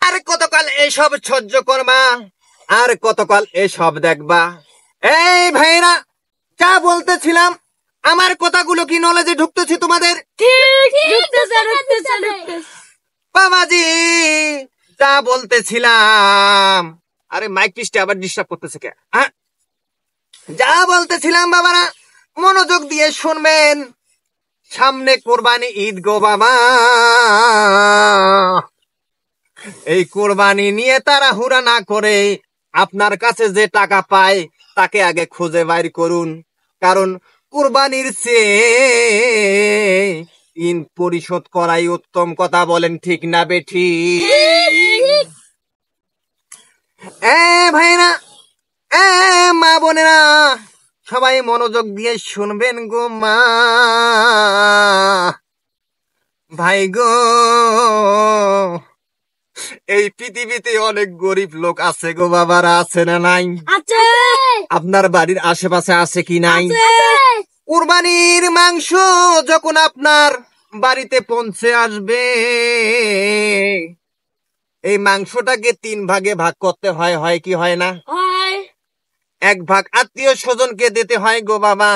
আর কতকাল এসব সহ্য করবা, আর কতকাল এসব দেখবা? এই ভাইরা, যা বলতেছিলাম আমার কথাগুলো কি নলেজে ঢুকতেছে তোমাদের? বাবাজি যা বলতেছিলাম, আরে মাইক পিসটা আবার ডিস্টার্ব করতেছে কে? যা বলতেছিলাম বাবারা মনোযোগ দিয়ে শুনবেন। সামনে কোরবানি ঈদ গো বাবা, এই কোরবানি নিয়ে তাড়াহুড়া না করে আপনার কাছে যে টাকা পায় তাকে আগে খুঁজে বাইর করুন, কারণ কোরবানির চেয়ে ঋণ পরিশোধ করাই উত্তম। কথা বলেন ঠিক না বেঠি? ভাইরা, মা বোনেরা, সবাই মনোযোগ দিয়ে শুনবেন গো মা ভাই গো। এই পৃথিবীতে অনেক গরিব লোক আছে গো বাবারা, আছে না নাই? আপনার বাড়ির আশেপাশে আছে কি নাই? কুরবানির মাংস যখন আপনার বাড়িতে পৌঁছে আসবে, এই মাংসটাকে 3 ভাগে ভাগ করতে হয়, হয় কি হয় না? 1 ভাগ আত্মীয় স্বজনকে দিতে হয় গো বাবা,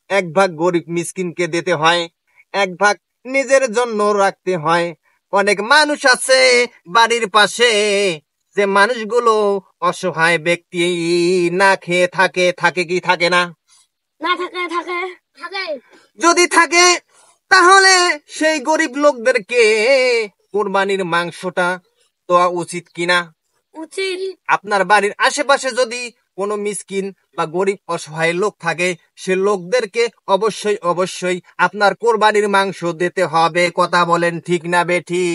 1 ভাগ গরিব মিসকিনকে দিতে হয়, 1 ভাগ নিজের জন্য রাখতে হয়। অনেক মানুষ আছে বাড়ির পাশে, যে মানুষগুলো অসহায় ব্যক্তি, না খেয়ে থাকে, থাকে কি থাকে না? যদি থাকে তাহলে সেই গরিব লোকদেরকে কুরবানির মাংসটা দেওয়া উচিত কিনা? উচিত। আপনার বাড়ির আশেপাশে যদি কোনো মিসকিন বা গরিব অসহায় লোক থাকে, সে লোকদেরকে অবশ্যই অবশ্যই আপনার কোরবানির মাংস দিতে হবে। কথা বলেন ঠিক না বেঠি?